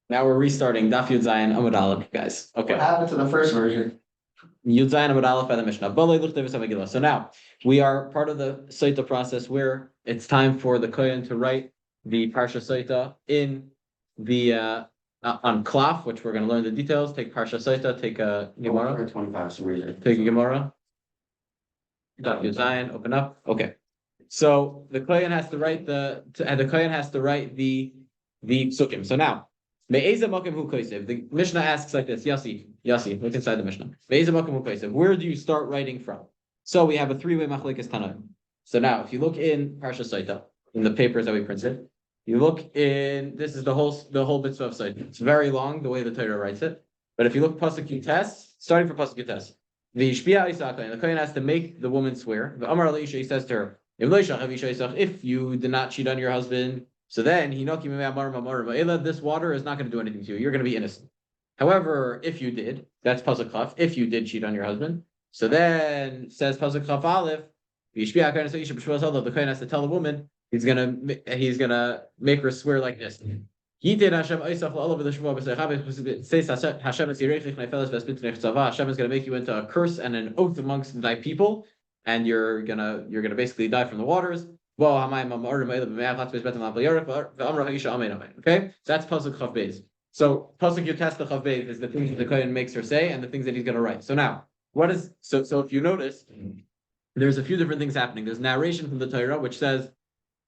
Now we're restarting Daf Yud Zayin Amud Aleph, guys. Okay. What happened to the first version? Yud Zayin Amud Aleph by the Mishnah. So now we are part of the Sotah process where it's time for the Kohen to write the Parshas Sotah in the on Klaf, which we're going to learn the details. Take Parshas Sotah, take a Gemara. 25, so Take a Gemara. Daf Yud Zayin, open up. Okay. So the Kohen has to write the psukim. So now. The Mishnah asks like this, Yossi, look inside the Mishnah. Where do you start writing from? So we have a three-way machlekes tanaim. So now, if you look in Parshas Sotah, in the papers that we printed, you look in, this is the whole mitzvah of Sotah. It's very long, the way the Torah writes it. But if you look Pasuk Yutes, starting from Pasuk Yutes, the Kohen has to make the woman swear. The Amar Elisha, he says to her, if you did not cheat on your husband, so then this water is not going to do anything to you. You're going to be innocent. However, if you did, that's pasuk chaf. If you did cheat on your husband, so then says pasuk chaf aleph. The kohen has to tell the woman he's gonna make her swear like this. Hashem is gonna make you into a curse and an oath amongst thy people, and you're gonna basically die from the waters. Okay, so that's pasuk chav beis. So pasuk yotes the chav beis is the things that the kohen makes her say and the things that he's going to write. So now, what is so? So if you notice, there's a few different things happening. There's narration from the Torah which says,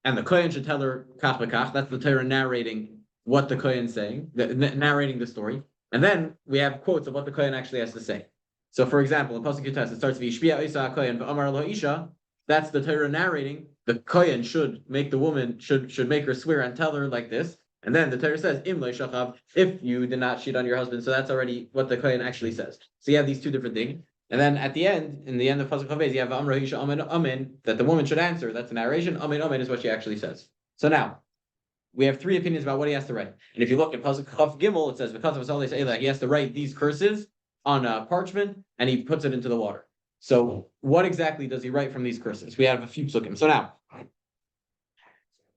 and the kohen should tell her kach v'kach. That's the Torah narrating what the kohen's saying, narrating the story, and then we have quotes of what the kohen actually has to say. So, for example, in pasuk yotes, it starts v'yishbiya isa kohen v'amar lo isha. That's the Torah narrating. The kohen should make the woman should make her swear and tell her like this, and then the Torah says im shachav, if you did not cheat on your husband. So that's already what the kohen actually says. So you have these two different things, and then at the end, in the end of pasuk chavez, you have amra hisha amen amen that the woman should answer. That's a narration. Amen amen is what she actually says. So now we have three opinions about what he has to write. And if you look at pasuk chav gimel, it says because of Saleh Seila, he has to write these curses on a parchment and he puts it into the water. So what exactly does he write from these curses? We have a few psukim. So now,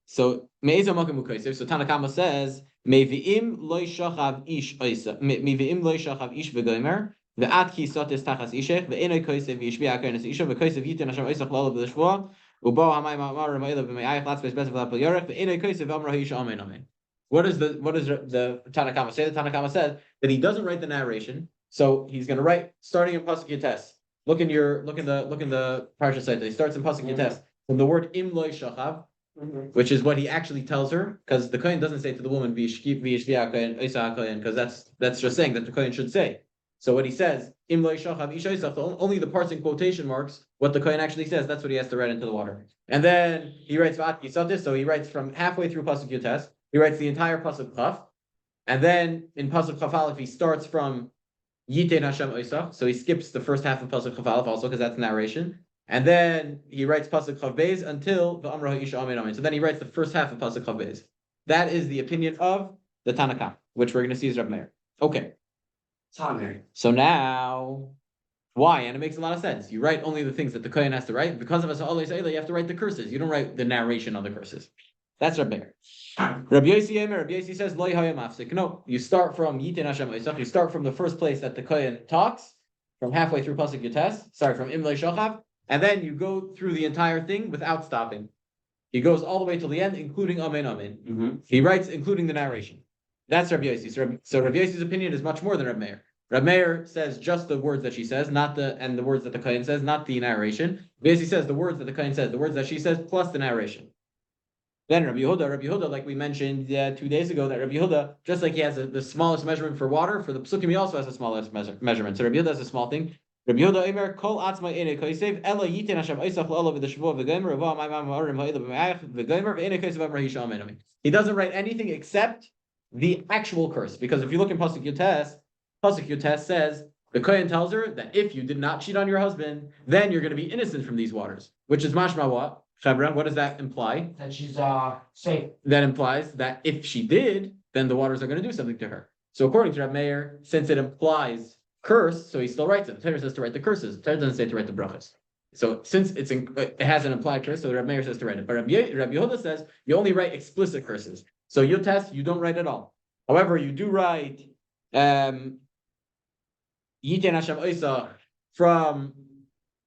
so Tanakama says, Mevi'im loy shachav ish oisa, Mevi'im loy shachav ish v'gomer, ve'at ki sotes tachas ishech, ve'enoi koisev yishbi'a koines isha, ve'koisev yitin Hashem oisach lolo b'lishvoa, ubo ha'mayim ha'mar ha'ma'ila v'me'ayach latz v'esbez v'lapel yorech, ve'enoi koisev amra ha'isha amen amen. What does the Tanakama say? The Tanakama says that he doesn't write the narration, so he's going to write starting in pasuk Yates. Look in the Parshas Sotah. He starts in pasuk Yates from the word im loy shachav, which is what he actually tells her, because the kohen doesn't say to the woman because that's just saying that the kohen should say. So what he says, im loy shachav ish oisach, only the parts in quotation marks what the kohen actually says. That's what he has to write into the water. And then he writes v'at kisatis, so he writes from halfway through pasuk Yates. He writes the entire pasuk chaf, and then in pasuk chaf aleph he starts from Yitein Hashem Oisach, so he skips the first half of pasuk chaf aleph also because that's narration, and then he writes pasuk chav beis until the Amra Ha'isha Amen Amen. So then he writes the first half of pasuk chav beis. That is the opinion of the Tanakh, which we're going to see is Reb Meir. Okay. So now, why? And it makes a lot of sense. You write only the things that the kohen has to write. Because of us always say you have to write the curses. You don't write the narration of the curses. That's Reb Meir. Rabbi Yossi says, Lo yahaya mafsik. No, you start from Yitin Hashem Oisach. You start from the first place that the kohen talks, from halfway through pasuk Yates, from Im Lo Shachav, and then you go through the entire thing without stopping. He goes all the way till the end, including Amen Amen. Mm-hmm. He writes, including the narration. That's Rabbi Yossi. So Rabbi Yossi's opinion is much more than Reb Meir. Reb Meir says just the words that she says, and the words that the kohen says, not the narration. Rabbi Yossi says the words that the kohen says, the words that she says, plus the narration. Then Rabbi Yehuda, like we mentioned 2 days ago, that Rabbi Yehuda, just like he has the smallest measurement for water, for the psukim he also has the smallest measurement. So Rabbi Yehuda has a small thing. Rabbi Yehuda Omer kol atzma ene koisev ela yitin Hashem oisach la'olo v'deshvo v'gomer v'va ma'imam ha'arim ha'ila b'me'ayach v'gomer v'ene koisev amar hisha amen amen. He doesn't write anything except the actual curse, because if you look in pasuk Yotes says the kohen tells her that if you did not cheat on your husband, then you're going to be innocent from these waters, which is mashma what? What does that imply? That she's safe. That implies that if she did, then the waters are going to do something to her. So according to Reb Meir, since it implies curse, so he still writes it. The Torah says to write the curses. The Torah doesn't say to write the brachas. So since it has an implied curse, so Reb Meir says to write it. But Rabbi Yehuda says you only write explicit curses. So Yotes, you don't write at all. However, you do write Yiten Hashem Oisa from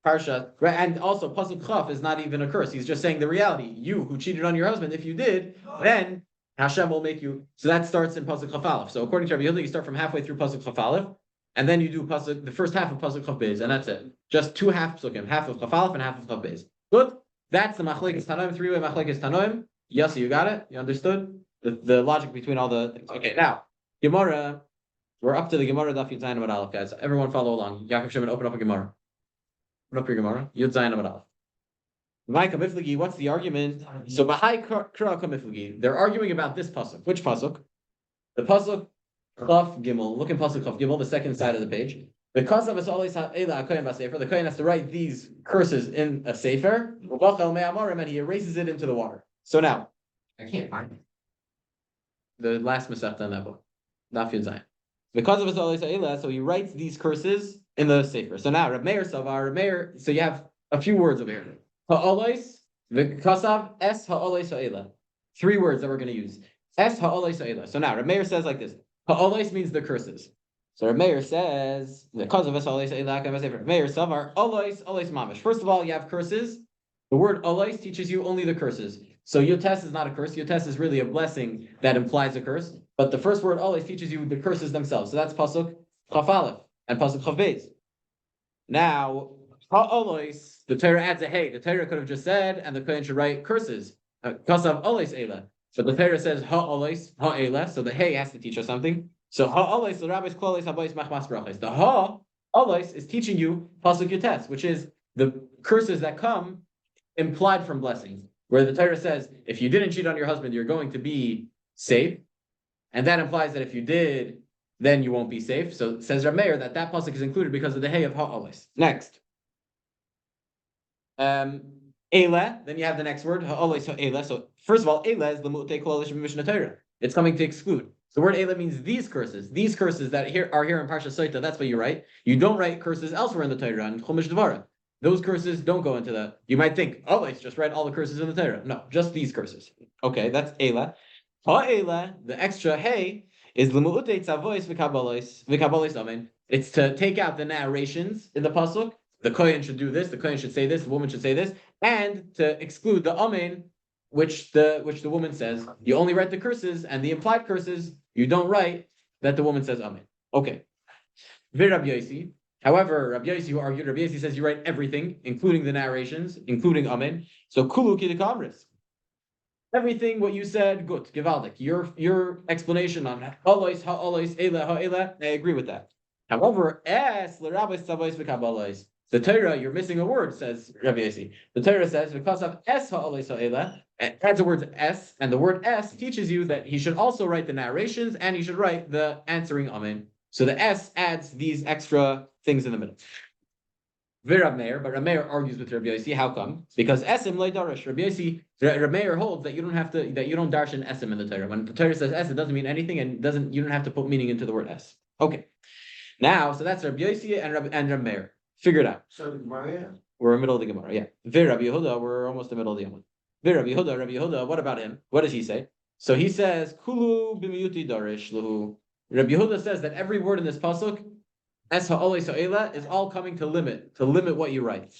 Parsha, right? And also Pasuk Chaf is not even a curse. He's just saying the reality. You who cheated on your husband, if you did, then Hashem will make you. So that starts in Pasuk Chaf Aleph. So according to Rabbi Yehuda, you start from halfway through Pasuk Chaf Aleph, and then you do Pasuk, the first half of Pasuk Chaf Beis, and that's it. Just two half Pasukim, half of Chaf Aleph and half of Chaf Beis. Good. That's the Machlekes Tanoim, three-way Machlekes Tanoim. Yossi, you got it? You understood the logic between all the things? Okay, now Gemara. We're up to the Gemara Daf Yud Zayin Amud Aleph, guys. Everyone follow along. Yaakov Shimon, open up a Gemara. Open up your Gemara. Yud Zayin Amud Aleph. V'mai kamiflagi, what's the argument? So Bahai Kra kamiflagi. They're arguing about this pasuk. Which pasuk? The pasuk Chaf Gimel. Look in pasuk Chaf Gimel, the second side of the page. Because of us always the Kohen has to write these curses in a sefer, and he erases it into the water. So now, I can't find it. the last Masechta in that book, Daf Yud Zayin. Because of his so he writes these curses in the sefer. So now, Reb Meir Savar, Reb Meir, so you have a few words over here. Ha'olais, v'kasav, es ha'olais ha'ela. Three words that we're going to use. Es ha'olais ha'ela. So now, Reb Meir says like this. Ha'olais means the curses. So Reb Meir says, because of es ha'olais ha'ela, Reb Meir Savar, olais mamish. First of all, you have curses. The word olais teaches you only the curses. So yotes is not a curse. Yotes is really a blessing that implies a curse. But the first word always teaches you the curses themselves. So that's pasuk Chaf Aleph and pasuk Chaf Beis. Now, ha'olois, the Torah adds a hey. The Torah could have just said, and the Kohen should write curses. Kasav olois ela. But the Torah says ha'olois ha'ela. So the hey has to teach us something. So ha'olois the rabbis klolis habayis machmas brachos. The ha'olois is teaching you pasuk yotes, which is the curses that come implied from blessings. Where the Torah says, if you didn't cheat on your husband, you're going to be safe. And that implies that if you did, then you won't be safe. So it says Reb Meir that pasuk is included because of the hay of ha'olis. Next. Eile, then you have the next word, ha'olis ha'eile. So first of all, eile is the mu'tei kol alish b'mishnah Torah. It's coming to exclude. The word eile means these curses that are here in Parshas Sotah, that's what you write. You don't write curses elsewhere in the Torah, in Chumash Bamidbar. Those curses don't go into the. You might think, oh, let's just write all the curses in the Torah. No, just these curses. Okay, that's Eila. Ha'Eila, the extra hey, is l'mu'utei tzavois v'kabolis amen. It's to take out the narrations in the pasuk. The Kohen should do this. The Kohen should say this. The woman should say this, and to exclude the amen, which the woman says. You only write the curses and the implied curses. You don't write that the woman says amen. Okay. V'Rab Yosi. However, Rabbi Yossi, who argued, Rabbi Yossi says you write everything, including the narrations, including Amen. So kulu kidikamris. Everything what you said, good, givaldik. Your explanation on ha'olois, ha'olois, eila, ha'ela, I agree with that. However, es l'rabbis tzavois v'kabalois. The Torah, you're missing a word, says Rabbi Yossi. The Torah says because of es ha'olois ha'ela, it adds the word es, and the word es teaches you that he should also write the narrations and he should write the answering Amen. So the S adds these extra things in the middle. Rab Meir, but Rab Meir argues with Rabbi Yossi. How come? Because esim loy darash. Rab Meir holds that you don't darshan esim in the Torah. When the Torah says es, it doesn't mean anything, and you don't have to put meaning into the word es. Okay. Now, so that's Rabbi Yossi and Rab Meir. Figure it out. So Maria? We're in the middle of the Gemara. Yeah. Rabbi Yehuda, we're almost in the middle of the Yom. Rabbi Yehuda, what about him? What does he say? So he says, Kulu b'miyuti darish luhu. Rabbi Yehuda says that every word in this pasuk, es ha'olais ha'ela, is all coming to limit what you write.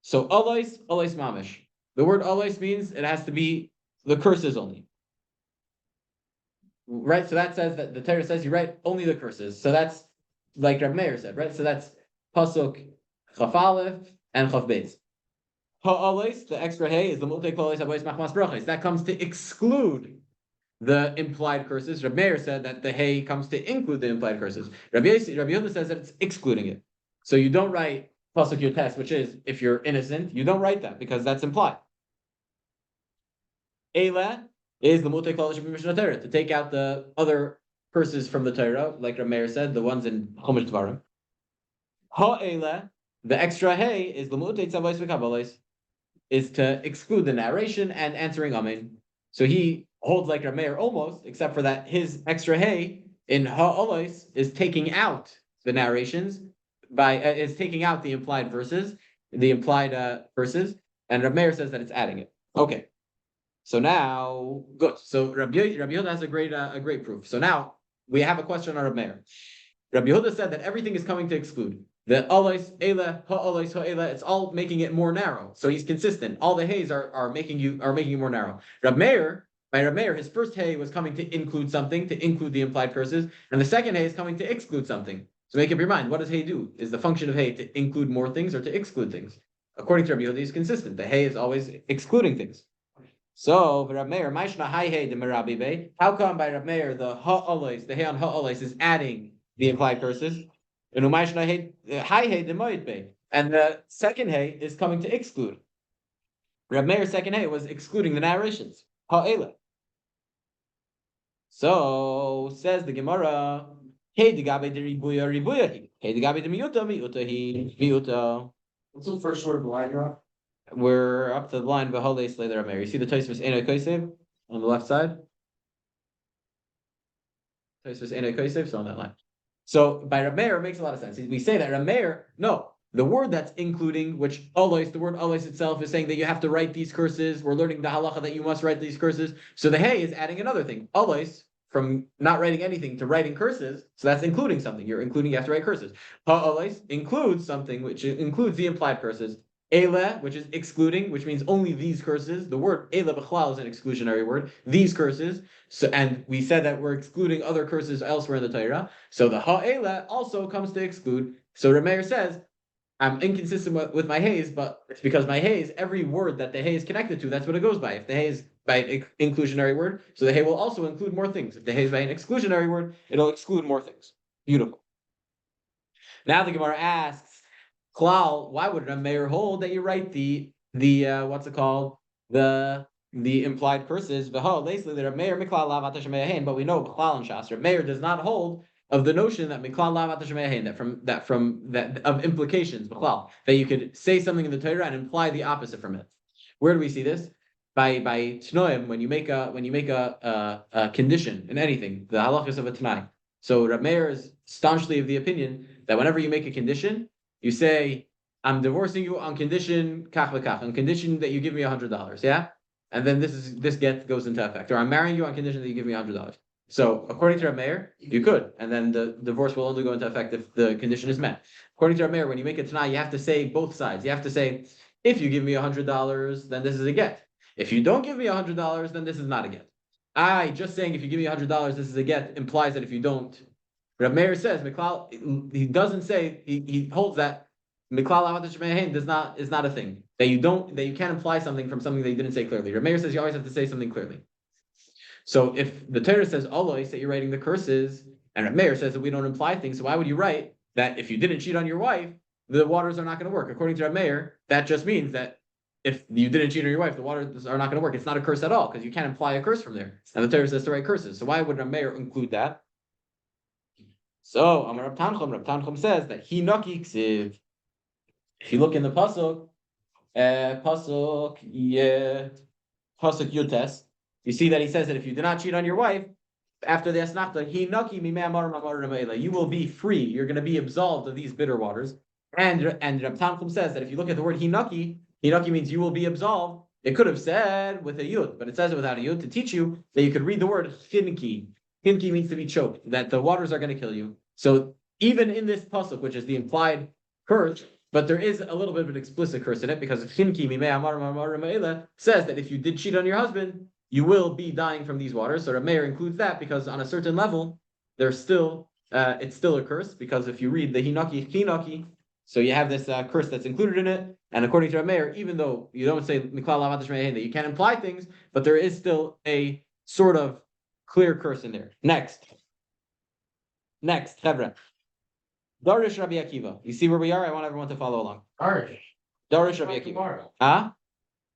So olais mamish. The word olais means it has to be the curses only. Right? So that says that the Torah says you write only the curses. So that's like Reb Meir said, right? So that's pasuk Chaf Aleph and Chaf Beis. Ha'olais, the extra hay, is the multei kol habayis machmas brachos. That comes to exclude the implied curses. Reb Meir said that the hay comes to include the implied curses. Rabbi Yehuda says that it's excluding it. So you don't write pasuk yotes, which is if you're innocent, you don't write that because that's implied. Eila is the multei kol b'mishnah Torah, to take out the other curses from the Torah, like Reb Meir said, the ones in Chumash Dvarim. Ha'eila, the extra hay, is the multei tzavois v'kabolos, is to exclude the narration and answering amen. So he holds like Reb Meir almost, except for that his extra hay in ha'olos is taking out the narrations is taking out the implied verses, and Reb Meir says that it's adding it. Okay. So now, good. So Rabbi Yehuda has a great proof. So now we have a question on Rabbi Meir. Rabbi Yehuda said that everything is coming to exclude. The alois, ele, ha-alois, ha-ele, it's all making it more narrow. So he's consistent. All the hays are making you more narrow. Rabbi Meir, his first hay was coming to include something, to include the implied curses, and the second hay is coming to exclude something. So make up your mind. What does hay do? Is the function of hay to include more things or to exclude things? According to Rabbi Yehuda, he's consistent. The hay is always excluding things. So, Rabbi Meir, how come by Rabbi Meir the ha'olis, the hay on ha'olis is adding the implied curses? And the second hay is coming to exclude. Rabbi Meir's second hay was excluding the narrations. Ha'ela. So says the Gemara, hey the gabe de ribuya ribuya, hey the gabe de miyuta miyuta. What's the first word of the line drop? We're up to the line v'holes later Rabbi Meir. You see the Tosfos Einay Kosev on the left side. Tosfos Einay Kosev, so on that line. So by Rabbi Meir, it makes a lot of sense. We say that Rabbi Meir, no, the word that's including, which alois, the word alois itself is saying that you have to write these curses. We're learning the halacha that you must write these curses. So the hay is adding another thing. Alois, from not writing anything to writing curses, so that's including something. You have to write curses. Ha-alois includes something, which includes the implied curses. Ele, which is excluding, which means only these curses. The word ele b'chlal is an exclusionary word. These curses. So, and we said that we're excluding other curses elsewhere in the Torah. So the ha'ele also comes to exclude. So Rabbi Meir says, I'm inconsistent with my hays, but it's because my hays, every word that the hay is connected to, that's what it goes by. If the hay is by an inclusionary word, so the hay will also include more things. If the hay is by an exclusionary word, it'll exclude more things. Beautiful. Now the Gemara asks, Klal, why would Rabbi Meir hold that you write the what's it called? The implied curses. But we know Klal and Shas. Rabbi Meir does not hold of the notion that of implications, that you could say something in the Torah and imply the opposite from it. Where do we see this? By Tnoim, when you make a condition in anything, the halachas of a Tanai. So Rabbi Meir is staunchly of the opinion that whenever you make a condition, you say, I'm divorcing you on condition kach v'kach, on condition that you give me $100, yeah? And then this get goes into effect. Or I'm marrying you on condition that you give me $100. So according to Rabbi Meir, you could, and then the divorce will only go into effect if the condition is met. According to Rabbi Meir, when you make a tanai, you have to say both sides. You have to say, if you give me $100, then this is a get. If you don't give me $100, then this is not a get. Just saying if you give me $100, this is a get implies that if you don't. Rabbi Meir says, he doesn't say, he holds that Miklal Avat Shemei is not a thing. That you can't imply something from something that you didn't say clearly. Rabbi Meir says you always have to say something clearly. So if the Torah says alois, that you're writing the curses, and Rabbi Meir says that we don't imply things, so why would you write that if you didn't cheat on your wife, the waters are not going to work? According to Rabbi Meir, that just means that if you didn't cheat on your wife, the waters are not going to work. It's not a curse at all, because you can't imply a curse from there. And the Torah says to write curses. So why would Rabbi Meir include that? So Amar Rab Tanchum says that he naki ksiv. If you look in the pasuk Yutes, you see that he says that if you do not cheat on your wife after the asnachta, he naki you will be free. You're going to be absolved of these bitter waters. And Rab Tanchum says that if you look at the word hinaki means you will be absolved. It could have said with a yud, but it says it without a yud to teach you that you could read the word chinki. Chinki means to be choked, that the waters are going to kill you. So even in this pasuk, which is the implied curse, but there is a little bit of an explicit curse in it, because chinki says that if you did cheat on your husband, you will be dying from these waters. So Reb Meir includes that because on a certain level, it's still a curse, because if you read the hinaki, so you have this curse that's included in it. And according to Reb Meir, even though you don't say that you can imply things, but there is still a sort of clear curse in there. Next, Chevra. Darish Rabbi Akiva. You see where we are? I want everyone to follow along. Darish Rabbi Akiva.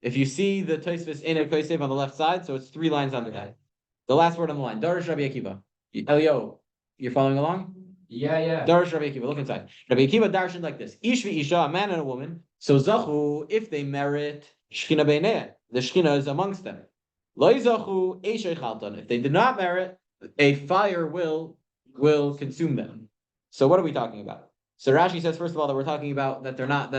If you see the Tosfos Einay Kosev on the left side, so it's 3 lines under that. The last word on the line. Darish Rabbi Akiva. Elio, you're following along? Yeah. Darish Rabbi Akiva. Look inside. Rabbi Akiva darshan like this: Ish v'isha, a man and a woman. So zachu, if they merit shchina beinei, the shchina is amongst them. Lo zachu eishei chalton. If they did not merit, a fire will consume them. So what are we talking about? So Rashi says, first of all, that we're talking about that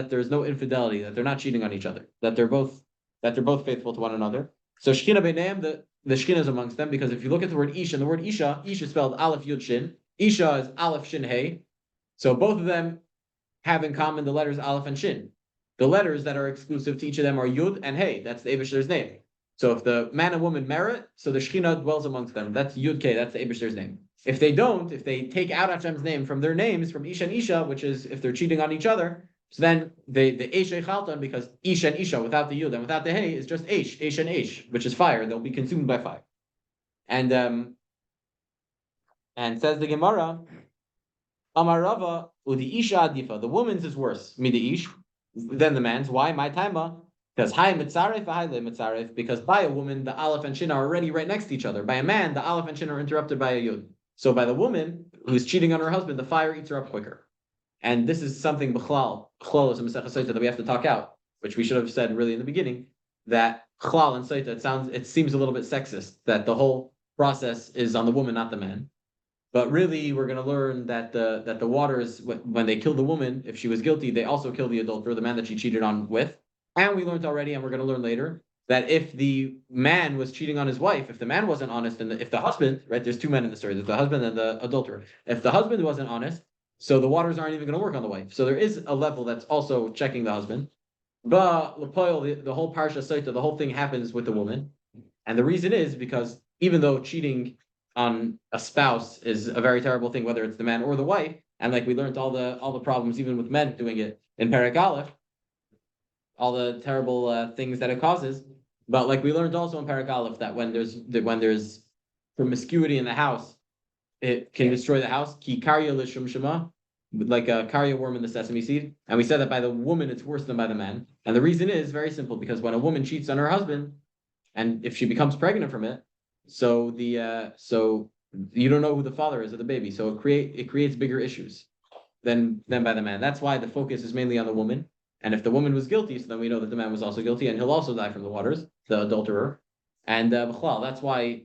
there's no infidelity, that they're not cheating on each other, that they're both faithful to one another. So Shechina Beineim, the Shechina is amongst them, because if you look at the word Ish and the word Isha, Ish is spelled Aleph Yud Shin. Isha is Aleph Shin Hey. So both of them have in common the letters Aleph and Shin. The letters that are exclusive to each of them are Yud and Hey. That's the Eibishter's name. So if the man and woman merit, so the Shechina dwells amongst them. That's Yud K. That's the Eibishter's name. If they don't, if they take out Hashem's name from their names, from Ish and Isha, which is if they're cheating on each other, so then the Eish Chalton, because Ish and Isha without the Yud and without the Hey is just Eish and Eish, which is fire. They'll be consumed by fire. And says the Gemara, Amar Rava udi Isha adifa. The woman's is worse, midi Ish, than the man's. Why? My taima. Because high mitzaref, high le mitzaref. Because by a woman, the aleph and shin are already right next to each other. By a man, the aleph and shin are interrupted by a yud. So by the woman who's cheating on her husband, the fire eats her up quicker. And this is something b'chlal is a Masechah Sotah that we have to talk out, which we should have said really in the beginning. That chlal and Sotah, it seems a little bit sexist that the whole process is on the woman, not the man. But really, we're going to learn that the waters, when they kill the woman, if she was guilty, they also kill the adulterer, the man that she cheated on with. And we learned already, and we're going to learn later, that if the man was cheating on his wife, if the man wasn't honest, and if the husband, right, there's two men in the story, there's the husband and the adulterer. If the husband wasn't honest, so the waters aren't even going to work on the wife. So there is a level that's also checking the husband. But the whole Parshas Sotah, the whole thing happens with the woman. And the reason is because even though cheating on a spouse is a very terrible thing, whether it's the man or the wife, and like we learned all the problems even with men doing it in Perek Aleph, all the terrible things that it causes. But like we learned also in Perek Aleph that when there's promiscuity in the house, it can destroy the house. Ki karya l'shum shema, like a karya worm in the sesame seed. And we said that by the woman it's worse than by the man. And the reason is very simple, because when a woman cheats on her husband, and if she becomes pregnant from it, so you don't know who the father is of the baby. So it creates bigger issues than by the man. That's why the focus is mainly on the woman. And if the woman was guilty, so then we know that the man was also guilty, and he'll also die from the waters, the adulterer. And that's why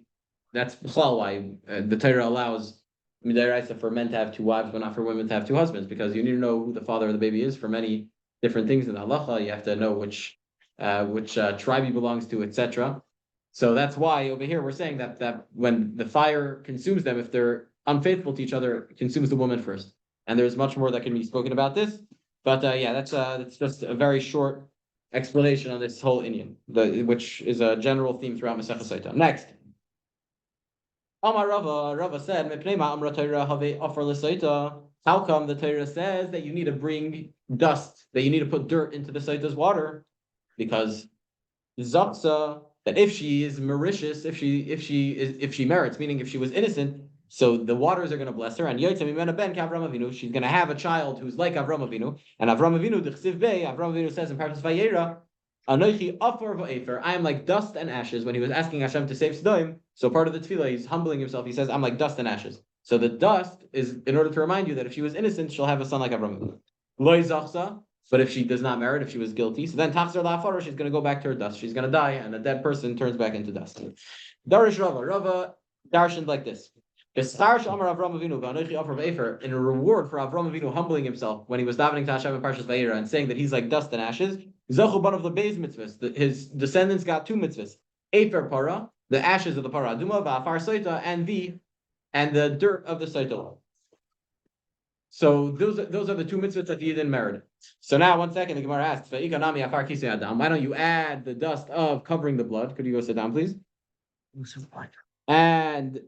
the Torah allows midaraisa for men to have two wives, but not for women to have two husbands, because you need to know who the father of the baby is for many different things in the halacha. You have to know which tribe he belongs to, etc. So that's why over here we're saying that when the fire consumes them, if they're unfaithful to each other, it consumes the woman first. And there's much more that can be spoken about this. But that's just a very short explanation on this whole inyan, which is a general theme throughout Masechah Sotah. Next. Amar Rava said, how come the Torah says that you need to bring dust, that you need to put dirt into the Sotah's water? Because Zaksa, that if she is malicious, if she merits, meaning if she was innocent, so the waters are going to bless her, and Yotzei Mimena Ben K'Avram Avinu, she's going to have a child who's like Avram Avinu, and Avram Avinu, Avram Avinu says in Parshas Vayera, Anochi Afar Va'efer, I am like dust and ashes. When he was asking Hashem to save Sodom, so part of the tefillah, he's humbling himself. He says, I'm like dust and ashes. So the dust is in order to remind you that if she was innocent, she'll have a son like Avram Avinu. Loi Zachsa, but if she does not merit, if she was guilty, so then Tachzar La'afara, she's going to go back to her dust. She's going to die, and a dead person turns back into dust. Darish Rava darshaned like this. In a reward for Avram Avinu humbling himself when he was davening to Hashem in Parshas Vayera and saying that he's like dust and ashes, Zachuban of the Beis mitzvahs, his descendants got two mitzvahs: Efer para, the ashes of the para aduma, va'afar Sotah, and the dirt of the Sotah. So those are the two mitzvahs that he didn't merit. So now, 1 second, the Gemara asks, why don't you add the dust of covering the blood? Could you go sit down, please? And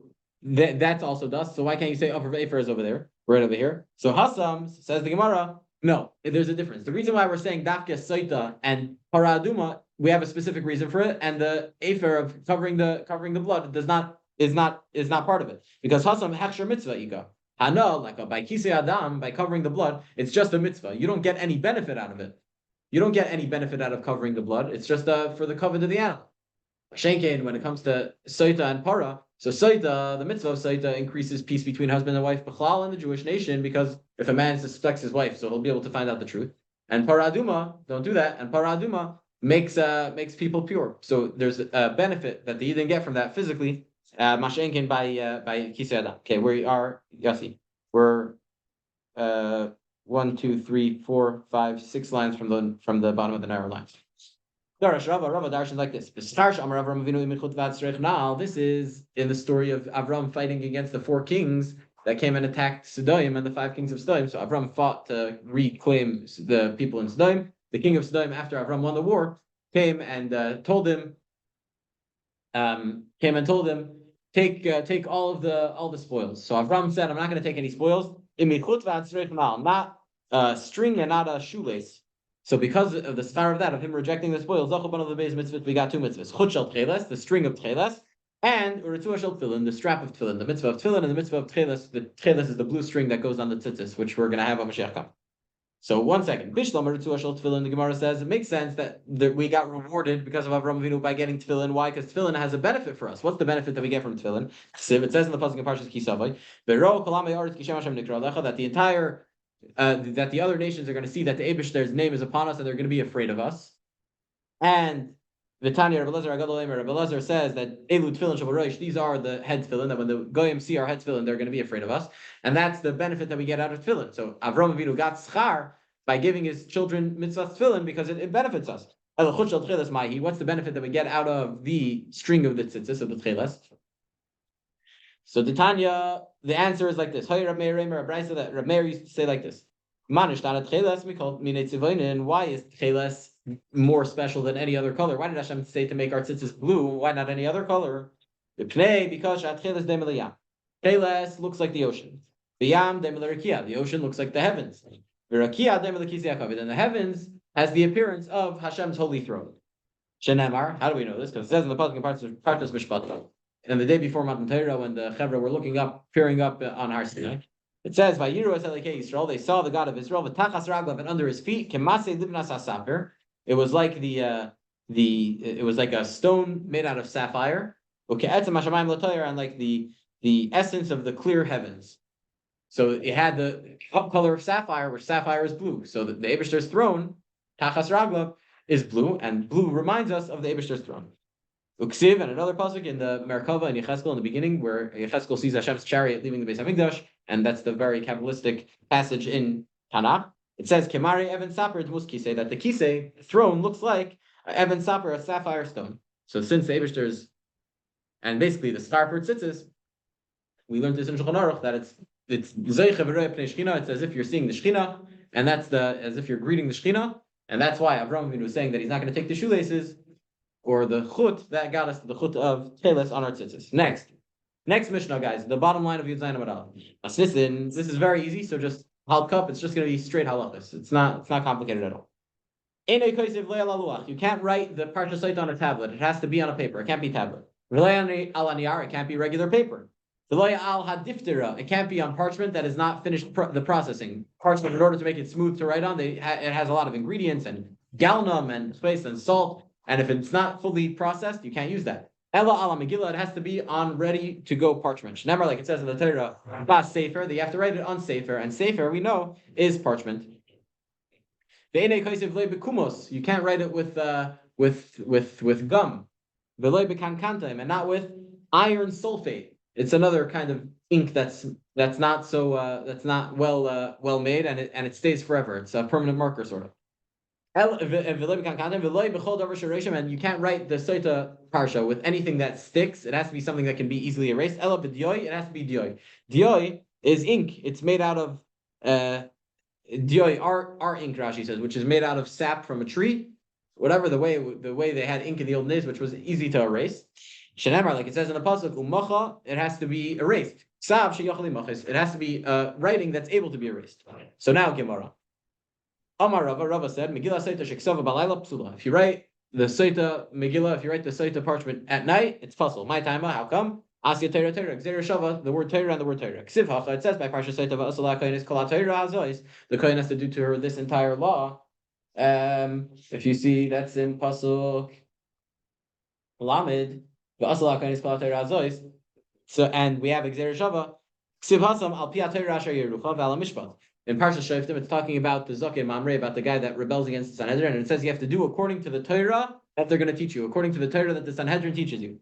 that's also dust. So why can't you say upper Efer is over there, right over here? So Hassam says the Gemara, no, there's a difference. The reason why we're saying Dafka Sotah and Para Aduma, we have a specific reason for it, and the Efer of covering the blood is not part of it, because Hassam Hechsher Mitzvah Ika. Hana, like by Kisei Adam, by covering the blood, it's just a mitzvah. You don't get any benefit out of it. You don't get any benefit out of covering the blood. It's just for the covet of the animal. Shenkein, when it comes to Sotah and Para, so Sotah, the mitzvah of Sotah increases peace between husband and wife, B'chlal, and the Jewish nation, because if a man suspects his wife, so he'll be able to find out the truth. And Para Aduma, don't do that. And Para Aduma makes people pure. So there's a benefit that the Yidden get from that physically. Mashenkin by Kisei Adam. Okay, we are Yossi. We're 1, 2, 3, 4, 5, 6 lines from the bottom of the narrow lines. Darash Rava darshan like this. This is in the story of Avram fighting against the 4 kings that came and attacked Sodom and the 5 kings of Sodom. So Avram fought to reclaim the people in Sodom. The king of Sodom, after Avram won the war, came and told him, take all the spoils. So Avram said, I'm not going to take any spoils. Not a string and not a shoelace. So because of the star of that, of him rejecting the spoils, we got 2 mitzvahs. Chut shel tcheles, the string of tcheles, and uritzua shel tefillin, the strap of tefillin, the mitzvah of tefillin, and the mitzvah of tcheles. The tcheles is the blue string that goes on the tzitzis, which we're going to have on Mashiach come. So 1 second. Bishlam uritzua shel tefillin, the Gemara says, it makes sense that we got rewarded because of Avram Avinu by getting tefillin. Why? Because tefillin has a benefit for us. What's the benefit that we get from tefillin? It says in the pasuk in Parshas Kisavai, that the entire that the other nations are going to see that the Eibishter's name is upon us and they're going to be afraid of us. And Vitanya Rabbi Elazar says that Elu Tefillin Shabarosh, these are the head tefillin, that when the Goyim see our head tefillin, they're going to be afraid of us. And that's the benefit that we get out of tefillin. So Avram Avinu got schar by giving his children mitzvah tefillin because it benefits us. What's the benefit that we get out of the string of the tzitzis, of the tcheles? So the Tanya, the answer is like this. That Rab Meir used to say like this. Why is tcheles more special than any other color? Why did Hashem say to make our tzitzis blue? Why not any other color? Because tcheles looks like the ocean. The ocean looks like the heavens. And the heavens has the appearance of Hashem's holy throne. Shenamar, how do we know this? Because it says in the pasuk in Parshas Mishpat, and the day before Matan Torah, when the Chevra were peering up on Har Sinai, it says, "Vayiru es Elokei Yisrael." They saw the God of Israel, v'tachas raglav, and under his feet, kemasei libnas hasaper. It was like it was like a stone made out of sapphire, uke'etzem hashamayim l'toyer, and like the essence of the clear heavens. So it had the color of sapphire, which sapphire is blue. So the Eibishter's throne, tachas raglav, is blue, and blue reminds us of the Eibishter's throne. Uksiv, and another pasuk in the Merkava and Yecheskel in the beginning, where Yecheskel sees Hashem's chariot leaving the Beis Hamikdash, and that's the very Kabbalistic passage in Tanakh. It says, Kemari Evan Saper Dmus Kisei, that the Kisei throne looks like Evan Saper, a sapphire stone. So since the Eibishter's, and basically the star for tzitzis, we learned this in Shulchan Aruch, that it's Zeicha V'Roeh Pnei Shechina, it's as if you're seeing the Shechina, and that's as if you're greeting the Shechina, and that's why Avram Avinu was saying that he's not going to take the shoelaces, or the chut that got us to the chut of tcheles on our tzitzis. Next Mishnah, guys. The bottom line of Yud Zayin Amud Aleph. This is very easy. So just halk up. It's just going to be straight halachas. It's not complicated at all. You can't write the Parshas Sotah on a tablet. It has to be on a paper. It can't be tablet. It can't be regular paper. It can't be on parchment that is not finished the processing. Parchment, in order to make it smooth to write on, it has a lot of ingredients and galnum and spice and salt. And if it's not fully processed, you can't use that. Ella ala Megillah, it has to be on ready to go parchment. Never, like it says in the Torah, bas sefer, that you have to write it on sefer, and sefer we know is parchment. You can't write it with gum, and not with iron sulfate. It's another kind of ink that's not well made, and it stays forever. It's a permanent marker sort of. And you can't write the Sotah Parsha with anything that sticks. It has to be something that can be easily erased. It has to be dioi. Dioi is ink. It's made out of dioi, our ink, Rashi says, which is made out of sap from a tree. Whatever the way they had ink in the old days, which was easy to erase. Shenemar, like it says in the pasuk, umacha, it has to be erased. Sav it has to be writing that's able to be erased. So now Gemara. Amar Rava said, Megillah Sotah sheksava balayla psula. If you write the Sotah Megillah, if you write the Sotah parchment at night, it's puzzle. My time, how come? Asya Torah, Gzeir Shava, the word Torah and the word Torah. Ksiv Hacha, it says by Parshas Sotah, V'asala Kohen is Kol Torah Hazois. The Kohen has to do to her this entire law. If you see, that's in pasuk Lamed, V'asala Kohen is Kol Torah Hazois. So, and we have Gzeir Shava. Ksiv Hasam al Pia Torah Asher Yerucha V'ala Mishpat. In Parshas Shoftim, it's talking about the Zakeh Mamre, about the guy that rebels against the Sanhedrin, and it says you have to do according to the Torah that they're going to teach you, according to the Torah that the Sanhedrin teaches you,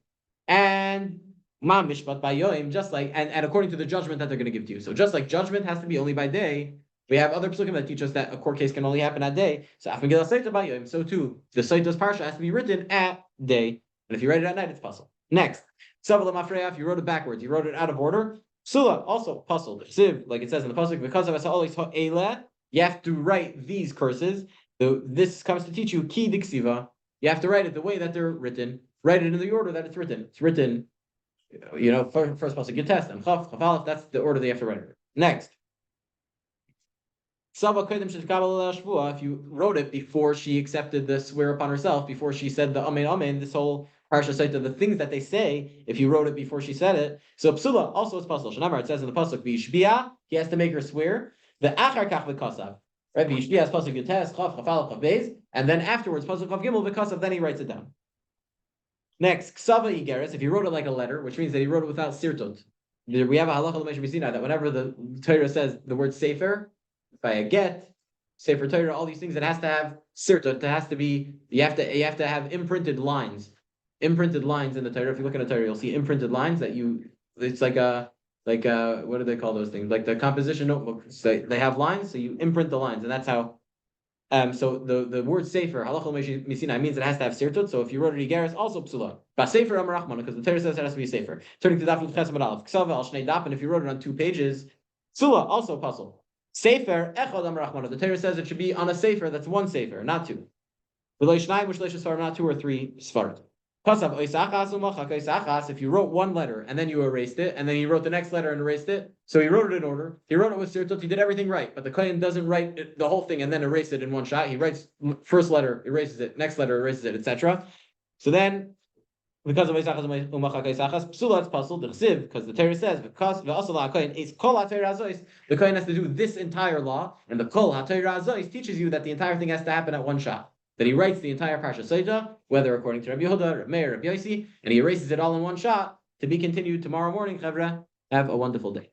and Mam Mishpat by Yoim, just like and according to the judgment that they're going to give to you. So just like judgment has to be only by day, We have other psukim that teach us that a court case can only happen at day. So so too, the Sotah's parsha has to be written at day. And if you write it at night, it's puzzle. Next, if you wrote it backwards, you wrote it out of order. Psula, also puzzle. Like it says in the pasuk, because of us always you have to write these curses. This comes to teach you ki diksiva. You have to write it the way that they're written. Write it in the order that it's written. It's written, first pasuk Yitest and Chaf, Chaf Aleph. That's the order that you have to write it. Next. If you wrote it before she accepted the swear upon herself, before she said the Amen Amen, this whole Parshas Sotah, the things that they say, if you wrote it before she said it, so psula also it's puzzle. Shanamar, it says in the pasuk V'yishbia, he has to make her swear. The achar kach v'kasav, right? V'yishbia has pasuk Yutes Chaf Chafal Chaf Beis, and then afterwards pasuk Chaf Gimel v'kasav. Then he writes it down. Next, ksava igeres, if you wrote it like a letter, which means that he wrote it without sirtot. We have a halacha l'meisha b'sinai that whenever the Torah says the word sefer, by a get, sefer Torah, all these things, it has to have sirtot. It has to be, you have to have imprinted lines in the Torah. If you look at a Torah, you'll see imprinted lines it's like what do they call those things? Like the composition notebooks. They have lines, so you imprint the lines, and that's how. So the word sefer halacha l'meisha means it has to have sirtot. So if you wrote it igeres, also psula. But sefer amarachman, because the Torah says it has to be sefer. Turning to daf chesed aleph, ksava al shnei daf, and if you wrote it on 2 pages, psula, also puzzle. Sefer echad amarachman. The Torah says it should be on a sefer that's 1 sefer, not 2. V'lo shnayim u'shleisha svarim, not 2 or 3 svarim. Kasav oisachas umachak oisachas. If you wrote 1 letter and then you erased it, and then you wrote the next letter and erased it, so he wrote it in order. He wrote it with sirtot. He did everything right, but the kohen doesn't write the whole thing and then erase it in one shot. He writes first letter, erases it, next letter, erases it, etc. So then, because of oisachas umachak oisachas, psula it's puzzled the chsiv, because the Torah says because v'asala kohen is kol haTorah azois. The kohen has to do this entire law, and the kol haTorah azois teaches you that the entire thing has to happen at one shot. That he writes the entire Parshas Sotah, whether according to Rabbi Yehuda, Rabbi Meir, Rabbi Yossi, and he erases it all in one shot, to be continued tomorrow morning, Chavra. Have a wonderful day.